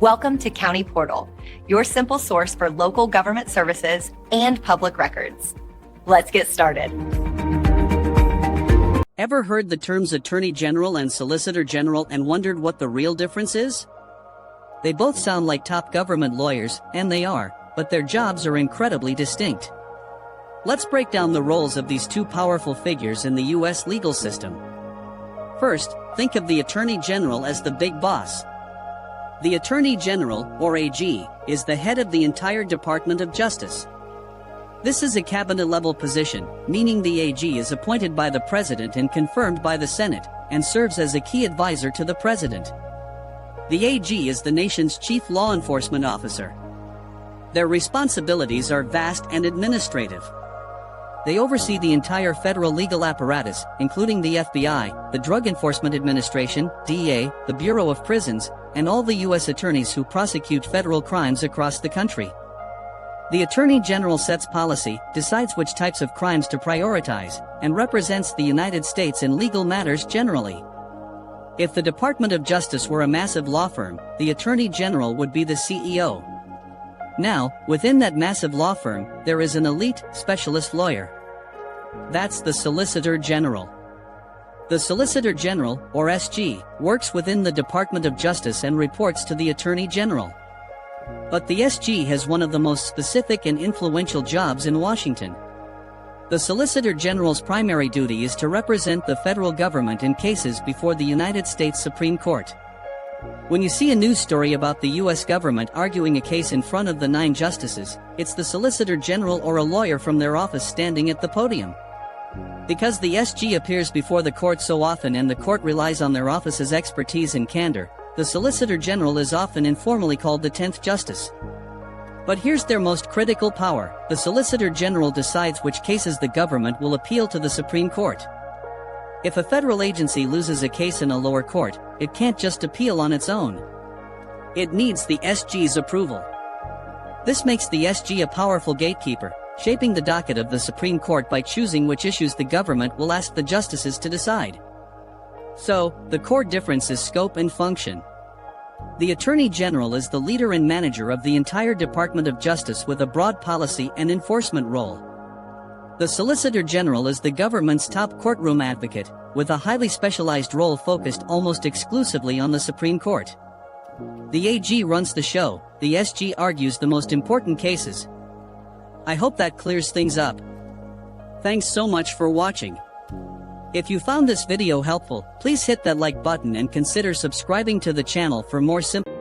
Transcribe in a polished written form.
Welcome to County Portal, your simple source for local government services and public records. Let's get started. Ever heard the terms Attorney General and Solicitor General and wondered what the real difference is? They both sound like top government lawyers, and they are, but their jobs are incredibly distinct. Let's break down the roles of these two powerful figures in the U.S. legal system. First, think of the Attorney General as the big boss. The Attorney General, or AG, is the head of the entire Department of Justice. This is a cabinet-level position, meaning the AG is appointed by the President and confirmed by the Senate, and serves as a key advisor to the President. The AG is the nation's chief law enforcement officer. Their responsibilities are vast and administrative. They oversee the entire federal legal apparatus, including the FBI, the Drug Enforcement Administration, DEA, the Bureau of Prisons, and all the U.S. attorneys who prosecute federal crimes across the country. The Attorney General sets policy, decides which types of crimes to prioritize, and represents the United States in legal matters generally. If the Department of Justice were a massive law firm, the Attorney General would be the CEO. Now, within that massive law firm, there is an elite, specialist lawyer. That's the Solicitor General. The Solicitor General, or SG, works within the Department of Justice and reports to the Attorney General. But the SG has one of the most specific and influential jobs in Washington. The Solicitor General's primary duty is to represent the federal government in cases before the United States Supreme Court. When you see a news story about the U.S. government arguing a case in front of the 9 justices, it's the Solicitor General or a lawyer from their office standing at the podium. Because the SG appears before the court so often and the court relies on their office's expertise and candor, the Solicitor General is often informally called the 10th Justice. But here's their most critical power: the Solicitor General decides which cases the government will appeal to the Supreme Court. If a federal agency loses a case in a lower court, it can't just appeal on its own. It needs the SG's approval. This makes the SG a powerful gatekeeper, shaping the docket of the Supreme Court by choosing which issues the government will ask the justices to decide. So, the core difference is scope and function. The Attorney General is the leader and manager of the entire Department of Justice with a broad policy and enforcement role. The Solicitor General is the government's top courtroom advocate, with a highly specialized role focused almost exclusively on the Supreme Court. The AG runs the show, the SG argues the most important cases. I hope that clears things up. Thanks so much for watching. If you found this video helpful, please hit that like button and consider subscribing to the channel for more simple